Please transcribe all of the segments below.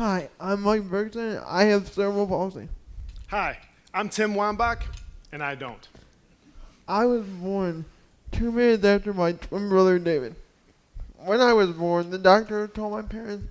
Hi, I'm Mike Berkson. I have cerebral palsy. Hi, I'm Tim Wambach, and I don't. I was born 2 minutes after my twin brother David. When I was born, the doctor told my parents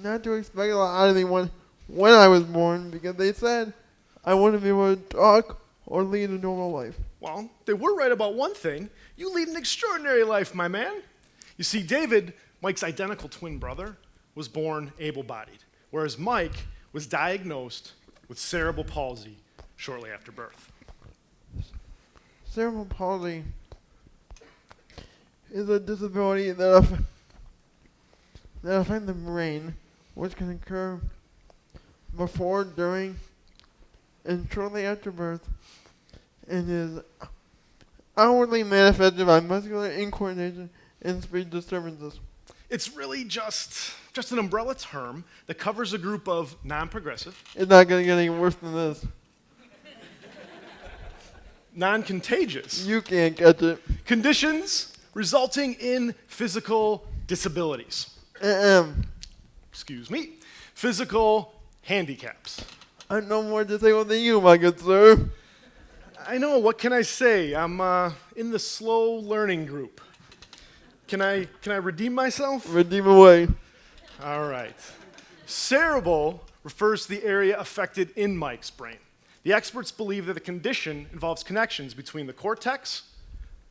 not to expect a lot out of me when I was born because they said I wouldn't be able to talk or lead a normal life. Well, they were right about one thing. You lead an extraordinary life, my man. You see, David, Mike's identical twin brother, was born able-bodied, whereas Mike was diagnosed with cerebral palsy shortly after birth. Cerebral palsy is a disability that affects the brain, which can occur before, during, and shortly after birth, and is outwardly manifested by muscular incoordination and speech disturbances. It's really just an umbrella term that covers a group of non-progressive, It's not going to get any worse than this. non-contagious You can't catch it. conditions resulting in physical disabilities. Excuse me, physical handicaps. I'm no more disabled than you, my good sir. I know, what can I say? I'm in the slow learning group. Can I redeem myself? Redeem away. All right. Cerebral refers to the area affected in Mike's brain. The experts believe that the condition involves connections between the cortex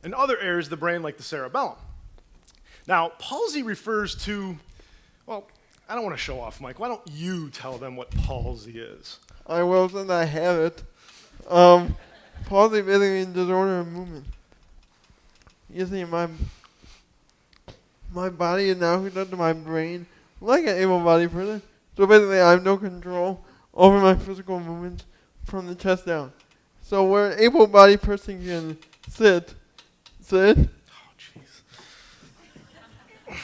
and other areas of the brain like the cerebellum. Now, palsy refers to, well, I don't want to show off, Mike. Why don't you tell them what palsy is? I will since I have it. Palsy basically means disorder of movement. You see, my body is now hooked up to my brain like an able-bodied person. So basically, I have no control over my physical movements from the chest down. So where an able-bodied person can sit. Oh, jeez.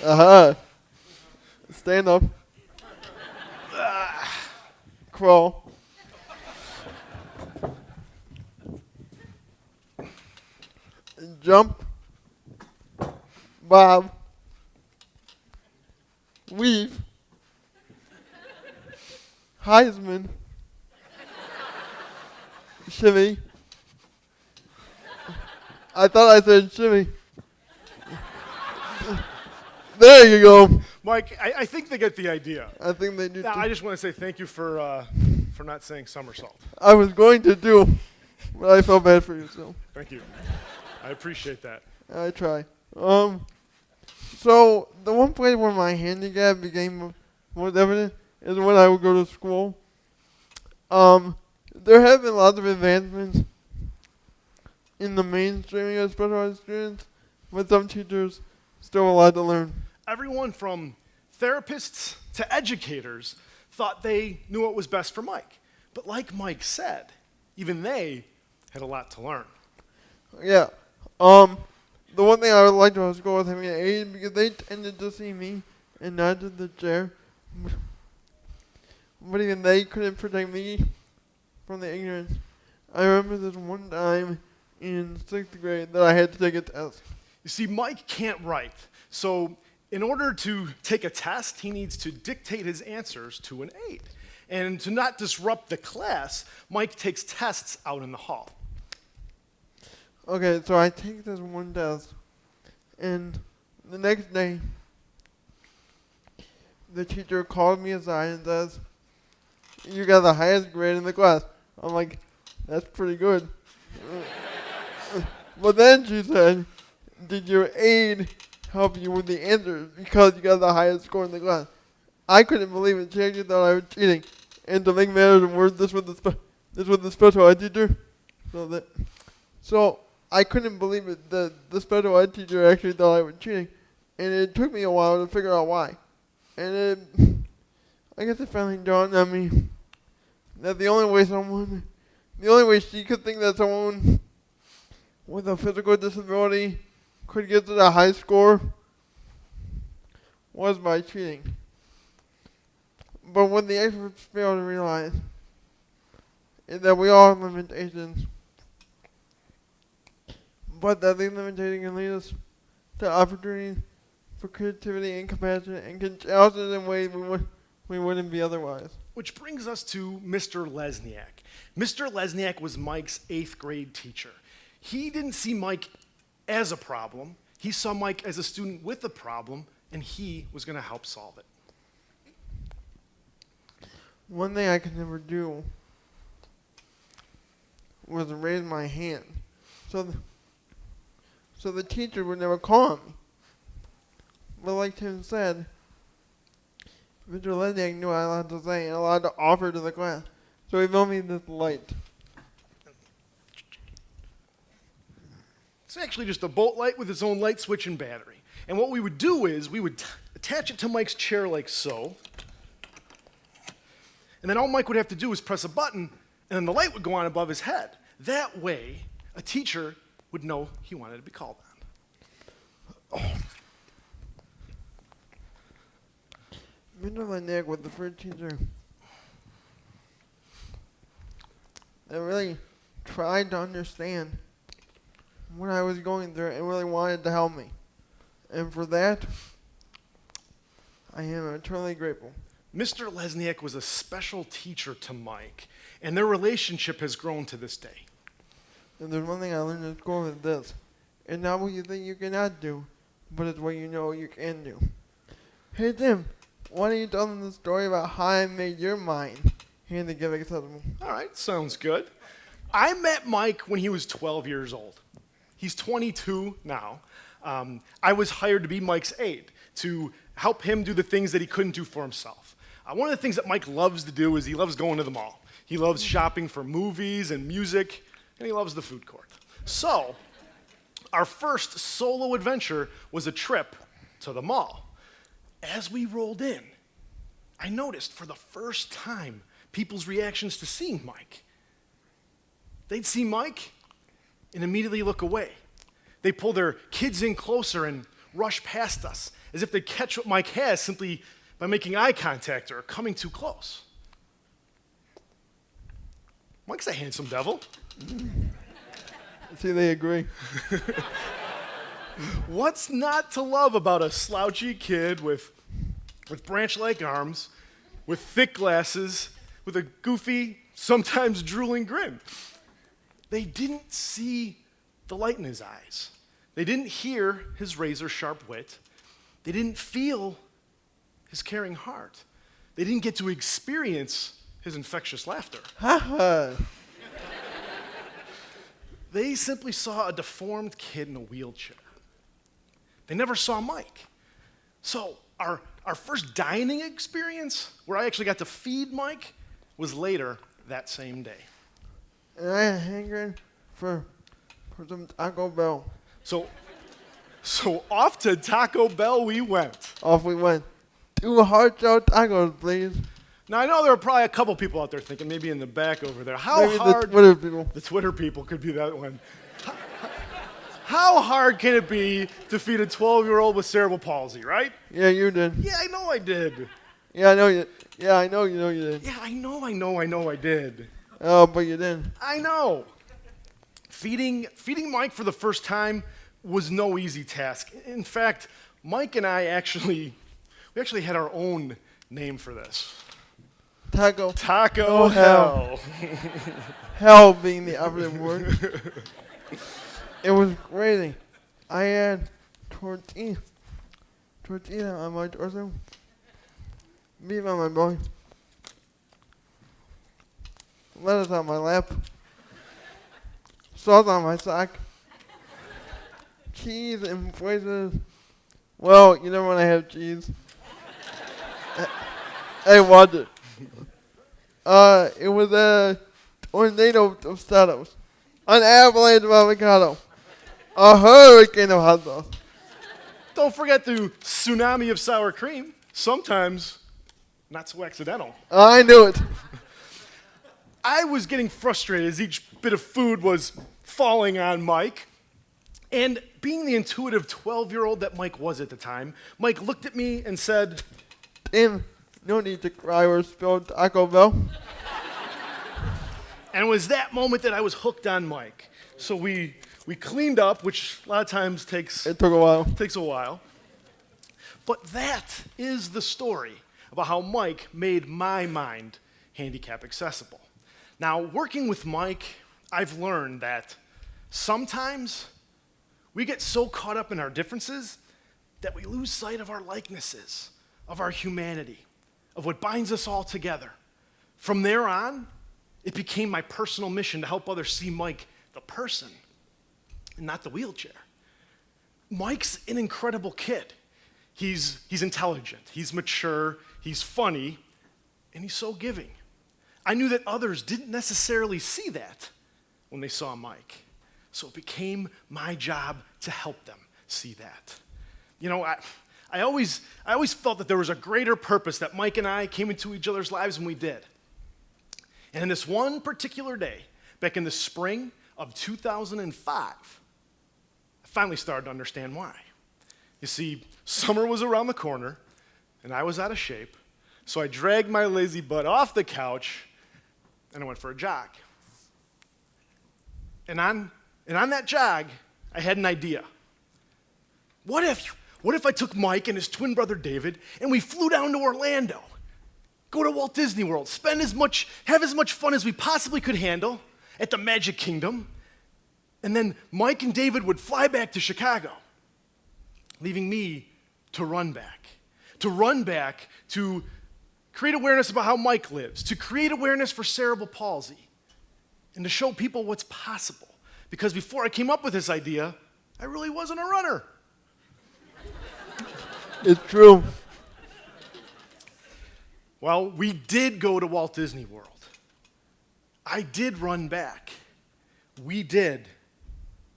Aha. Stand up. Crawl. Jump. Bob. Weave. Heisman. Shimmy. I thought I said shimmy. There you go. Mike, I think they get the idea. I think they do Now, too. I just want to say thank you for not saying somersault. I was going to do, but I felt bad for you, so Thank you. I appreciate that. I try. So the one place where my handicap became more evident is when I would go to school. There have been lots of advancements in the mainstreaming of specialized students, but some teachers still have a lot to learn. Everyone from therapists to educators thought they knew what was best for Mike. But like Mike said, even they had a lot to learn. Yeah. The one thing I would like to school with having an aide because they tended to see me and not just the chair. But even they couldn't protect me from the ignorance. I remember this one time in 6th grade that I had to take a test. You see, Mike can't write. So in order to take a test, he needs to dictate his answers to an aide. And to not disrupt the class, Mike takes tests out in the hall. Okay, so I take this one test, and the next day, the teacher called me aside and says, "You got the highest grade in the class." I'm like, "That's pretty good." But then she said, "Did your aide help you with the answers because you got the highest score in the class?" I couldn't believe it. She actually thought I was cheating. And to make matters worse, this was the special ed teacher. So I couldn't believe it that the special ed teacher actually thought I was cheating. And it took me a while to figure out why. And I guess it finally dawned on me that the only way she could think that someone with a physical disability could get to the high score was by cheating. But what the experts fail to realize is that we all have limitations, but that these limitations can lead us to opportunities for creativity and compassion and can challenge us in ways we we wouldn't be otherwise. Which brings us to Mr. Lesniak. Mr. Lesniak was Mike's 8th grade teacher. He didn't see Mike as a problem. He saw Mike as a student with a problem, and he was going to help solve it. One thing I could never do was raise my hand. So the teacher would never call on me. But like Tim said, Mr. Lesniak knew I allowed to say and allowed to offer to the class. So he built me this light. It's actually just a bolt light with its own light switch and battery. And what we would do is we would attach it to Mike's chair like so. And then all Mike would have to do is press a button, and then the light would go on above his head. That way, a teacher would know he wanted to be called on. Oh. Mr. Lesniak was the first teacher that really tried to understand what I was going through and really wanted to help me. And for that, I am eternally grateful. Mr. Lesniak was a special teacher to Mike, and their relationship has grown to this day. And there's one thing I learned in school is this. It's not what you think you cannot do, but it's what you know you can do. Hey Tim, why don't you tell them the story about how I made your mind handicap accessible? All right, sounds good. I met Mike when he was 12 years old. He's 22 now. I was hired to be Mike's aide, to help him do the things that he couldn't do for himself. One of the things that Mike loves to do is he loves going to the mall. He loves shopping for movies and music, and he loves the food court. So, our first solo adventure was a trip to the mall. As we rolled in, I noticed for the first time people's reactions to seeing Mike. They'd see Mike and immediately look away. They pull their kids in closer and rush past us, as if they catch what Mike has simply by making eye contact or coming too close. Mike's a handsome devil. See, they agree. What's not to love about a slouchy kid with branch-like arms, with thick glasses, with a goofy, sometimes drooling grin? They didn't see the light in his eyes. They didn't hear his razor-sharp wit. They didn't feel his caring heart. They didn't get to experience his infectious laughter. Ha ha. They simply saw a deformed kid in a wheelchair. They never saw Mike. So our first dining experience, where I actually got to feed Mike, was later that same day. And I had hankering for some Taco Bell. So off to Taco Bell we went. Off we went. 2 hard-shell tacos, please. Now, I know there are probably a couple people out there thinking, maybe in the back over there, Maybe the Twitter people. The Twitter people could be that one. How hard can it be to feed a 12-year-old with cerebral palsy, right? Yeah, you did. Yeah, I know I did. Yeah, I know you. Yeah, I know you did. Yeah, I know I did. Oh, but you didn't. I know. Feeding Mike for the first time was no easy task. In fact, Mike and I actually had our own name for this. Taco Hell. Hell being the operative word. It was crazy. I had tortilla on my torso, beef on my belly, lettuce on my lap, salt on my sock, cheese in places. Well, you never want to have cheese. Hey, watch it. It was a tornado of tostados, an avalanche of avocado, a hurricane of hot sauce. Don't forget the tsunami of sour cream. Sometimes not so accidental. I knew it. I was getting frustrated as each bit of food was falling on Mike. And being the intuitive 12-year-old that Mike was at the time, Mike looked at me and said, Tim, no need to cry or spill Taco Bell. And it was that moment that I was hooked on Mike. So we cleaned up, which a lot of times takes It took a while. a while. But that is the story about how Mike made my mind handicap accessible. Now, working with Mike, I've learned that sometimes we get so caught up in our differences that we lose sight of our likenesses, of our humanity, of what binds us all together. From there on, it became my personal mission to help others see Mike, the person, and not the wheelchair. Mike's an incredible kid. He's intelligent, he's mature, he's funny, and he's so giving. I knew that others didn't necessarily see that when they saw Mike. So it became my job to help them see that. You know, I always felt that there was a greater purpose that Mike and I came into each other's lives when we did. And in this one particular day, back in the spring of 2005, I finally started to understand why. You see, summer was around the corner, and I was out of shape, so I dragged my lazy butt off the couch, and I went for a jog. And on that jog, I had an idea. What if I took Mike and his twin brother David, and we flew down to Orlando, go to Walt Disney World, have as much fun as we possibly could handle at the Magic Kingdom, and then Mike and David would fly back to Chicago, leaving me to run back to create awareness about how Mike lives, to create awareness for cerebral palsy, and to show people what's possible. Because before I came up with this idea, I really wasn't a runner. It's true. Well, we did go to Walt Disney World. I did run back. We did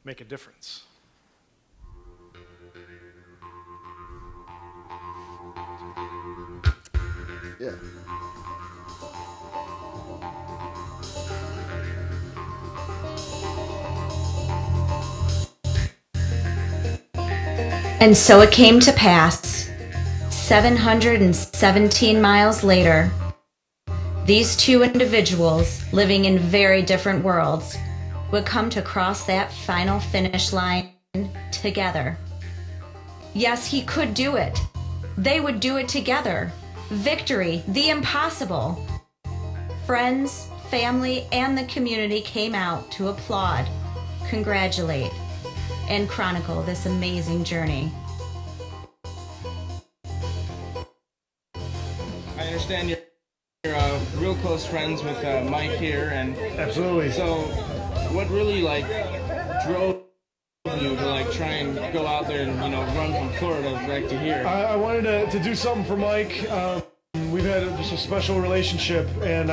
make a difference. Yeah. And so it came to pass, 717 miles later, these two individuals living in very different worlds would come to cross that final finish line together. Yes, he could do it. They would do it together. Victory, the impossible. Friends, family, and the community came out to applaud, congratulate, and chronicle this amazing journey. I understand you're real close friends with Mike here, and Absolutely. so what really drove you to try and go out there and run from Florida back to here? I wanted to do something for Mike. We've had just a special relationship, and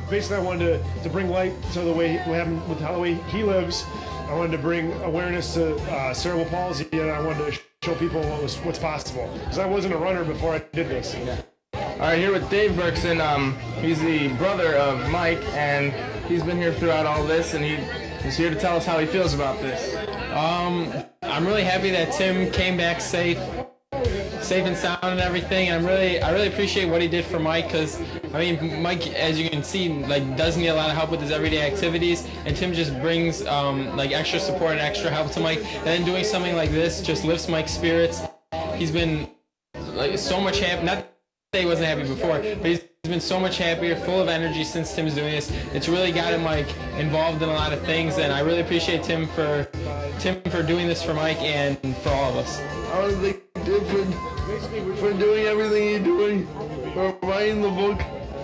basically I wanted to bring light to the way with how the way he lives. I wanted to bring awareness to cerebral palsy, and I wanted to show people what's possible. Because I wasn't a runner before I did this. Yeah. All right, here with Dave Berkson. He's the brother of Mike, and he's been here throughout all this, and he's here to tell us how he feels about this. I'm really happy that Tim came back safe and sound and everything. And I really appreciate what he did for Mike, because Mike, as you can see, doesn't need a lot of help with his everyday activities, and Tim just brings extra support and extra help to Mike. And then doing something like this just lifts Mike's spirits. He's been so much happy. Not that he wasn't happy before, but he's been so much happier, full of energy since Tim's doing this. It's really got him involved in a lot of things, and I really appreciate Tim for doing this for Mike and for all of us. I want to thank Tim for doing everything he's doing, for writing the book,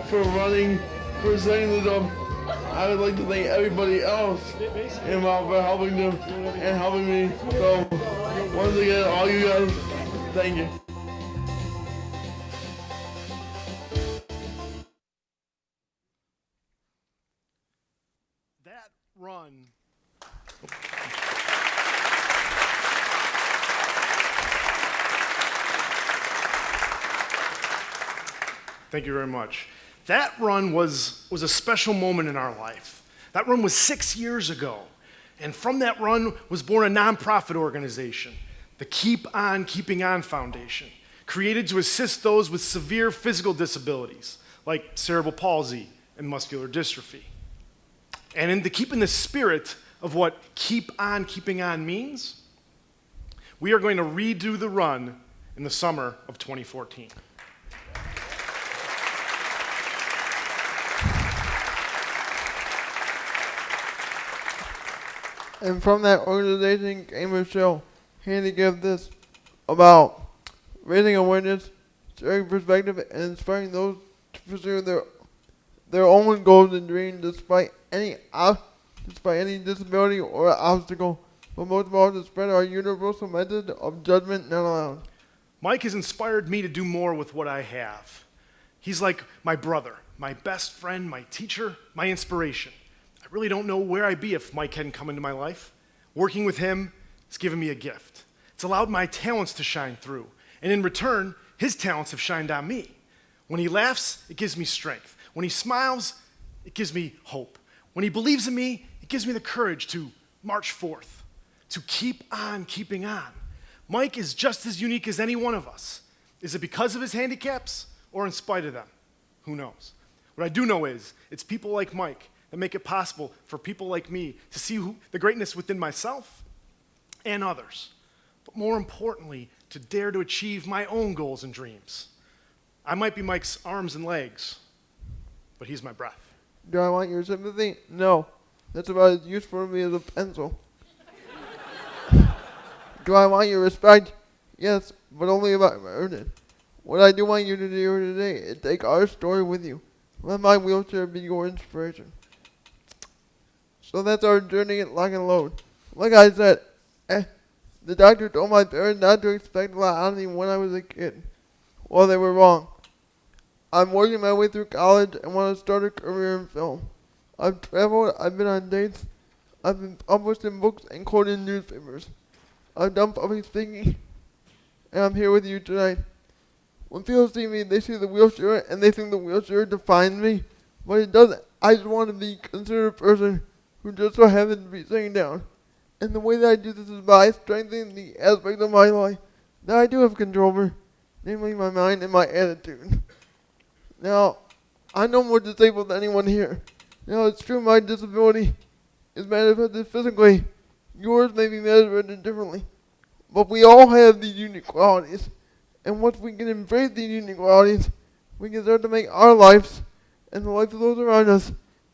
for running, for setting this up. I would like to thank everybody else involved for helping them and helping me. So, once again, all you guys, thank you. That run. Thank you very much. That run was a special moment in our life. That run was 6 years ago. And from that run was born a nonprofit organization, the Keep On Keeping On Foundation, created to assist those with severe physical disabilities, like cerebral palsy and muscular dystrophy. And in keeping the spirit of what Keep On Keeping On means, we are going to redo the run in the summer of 2014. And from that organization came a show, Handicap, this about raising awareness, sharing perspective, and inspiring those to pursue their own goals and dreams despite any disability or obstacle. But most of all, to spread our universal message of judgment not allowed. Mike has inspired me to do more with what I have. He's like my brother, my best friend, my teacher, my inspiration. I really don't know where I'd be if Mike hadn't come into my life. Working with him has given me a gift. It's allowed my talents to shine through. And in return, his talents have shined on me. When he laughs, it gives me strength. When he smiles, it gives me hope. When he believes in me, it gives me the courage to march forth, to keep on keeping on. Mike is just as unique as any one of us. Is it because of his handicaps or in spite of them? Who knows? What I do know is it's people like Mike that make it possible for people like me to see the greatness within myself and others. But more importantly, to dare to achieve my own goals and dreams. I might be Mike's arms and legs, but he's my breath. Do I want your sympathy? No. That's about as useful to me as a pencil. Do I want your respect? Yes, but only if I earned it. What I do want you to do today is take our story with you. Let my wheelchair be your inspiration. So that's our journey at Lock and Load. Like I said, the doctor told my parents not to expect a lot out of me when I was a kid. Well, they were wrong. I'm working my way through college and want to start a career in film. I've traveled, I've been on dates, I've been published in books and quoted in newspapers. I've done public speaking, and I'm here with you tonight. When people see me, they see the wheelchair and they think the wheelchair defines me, but it doesn't. I just want to be considered a person who just so happens to be sitting down. And the way that I do this is by strengthening the aspect of my life that I do have control over, namely my mind and my attitude. Now, I'm no more disabled than anyone here. Now, it's true my disability is manifested physically. Yours may be manifested differently. But we all have these unique qualities. And once we can embrace these unique qualities, we can start to make our lives and the lives of those around us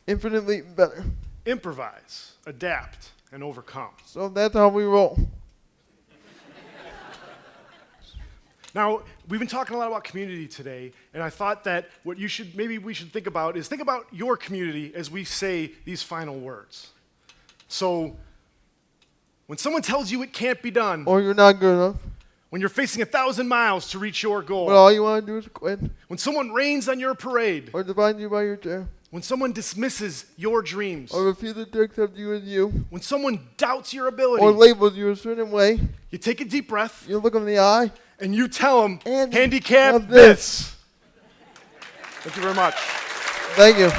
infinitely better. Improvise, adapt, and overcome. So that's how we roll. Now, we've been talking a lot about community today, and I thought that what maybe we should think about is think about your community as we say these final words. So, when someone tells you it can't be done, Or you're not good enough. when you're facing 1,000 miles to reach your goal, But all you want to do is quit. when someone rains on your parade, Or define you by your chair. when someone dismisses your dreams, Or refuses to accept you as you. when someone doubts your ability, Or labels you a certain way. you take a deep breath You look them in the eye. and you tell them, And handicap have this. Thank you very much. Thank you.